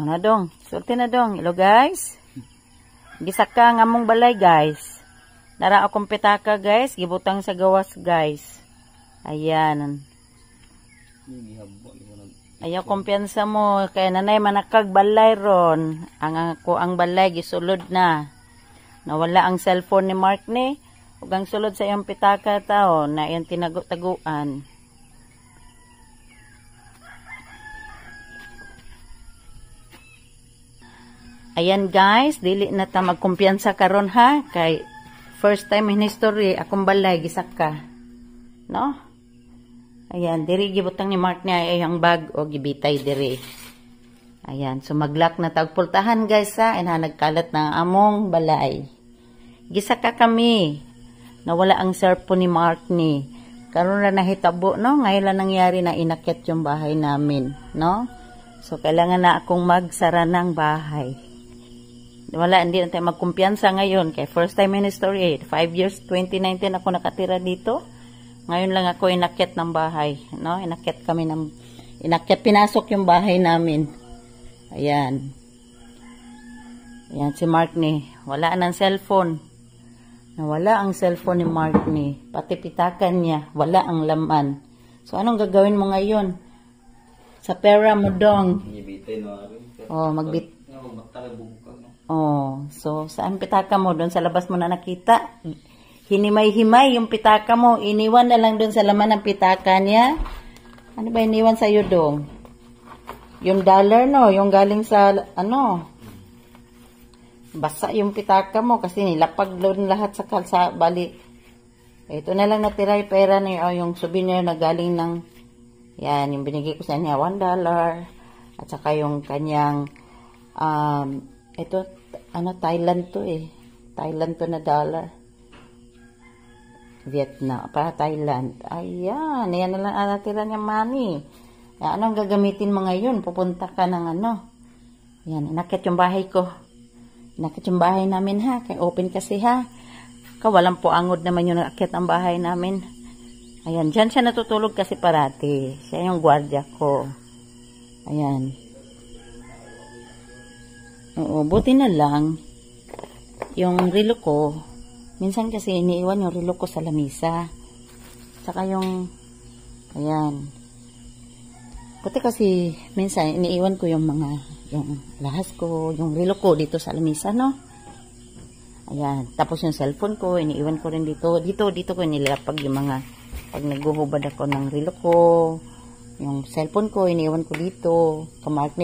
na dong. Sulti na dong. Hello guys. Gisaka nga mong balay guys. Nara akong pitaka guys. Gibutang sa gawas guys. Ayan. Ayaw kumpiyansa mo. Kaya nanay manakag balay ron. Ang balay gisulod na. Nawala ang cellphone ni Mark ni. Ug ang sulod sa iyang pitaka tao na iyang tinago-taguan. Ayan guys, dili na ta magkumpiyansa karon ha, kay first time in history akong balay gisaka. No? Ayan, diri gibutang ni Mark niya ang bag o gibitay diri. Ayan, so maglock na tagpultahan guys ha, and nagkalat na among balay. Gisaka kami. Nawala ang cellphone ni Mark ni. Karon na nahitabo, no? Ngayon lang nangyari na inakyat yung bahay namin, no? So kailangan na akong magsara ng bahay. Wala, hindi na tayo magkumpiyansa ngayon. Kaya first time in history, 5 years, 2019 ako nakatira dito. Ngayon lang ako inakyat ng bahay. No? Inakyat, pinasok yung bahay namin. Ayan. Ayan si Mark ni. Wala ng cellphone. Nawala ang cellphone ni Mark ni. Pati pitakan niya. Wala ang laman. So anong gagawin mo ngayon? Sa pera mo dong. Oh, Oh, so saan pitaka mo? Doon sa labas mo na nakita. Hinimay-himay yung pitaka mo. Iniwan na lang doon sa laman ng pitaka niya. Ano ba iniwan sa'yo dong? Yung dollar no? Yung galing sa ano? Basa yung pitaka mo kasi nilapag doon lahat sa kalsa. Bali, ito na lang natira yung pera na yung souvenir na galing ng yan, yung binigay ko sa niya, $1. At saka yung kanyang ito, ano, Thailand to eh. Thailand to na dollar. Vietnam, pa Thailand. Ayan, yan na lang natira niya money. Yan, anong gagamitin mo ngayon? Pupunta ka ng ano. Yan, inakyat yung bahay ko. Inakyat yung bahay namin ha. Kaya open kasi ha. Walang puangod naman yung inakyat ang bahay namin. Ayan, dyan siya natutulog kasi parati. Siya yung gwardiya ko. Ayan. Oo, buti na lang, yung relo ko, minsan kasi iniiwan yung relo ko sa lamisa. Saka yung, ayan. Buti kasi, minsan iniiwan ko yung lahas ko, yung relo ko dito sa lamisa, no? Ayan. Tapos yung cellphone ko, iniiwan ko rin dito. Dito ko nilapag yung mga, pag naghuhubad ako ng relo ko, yung cellphone ko, iniiwan ko dito. Kamark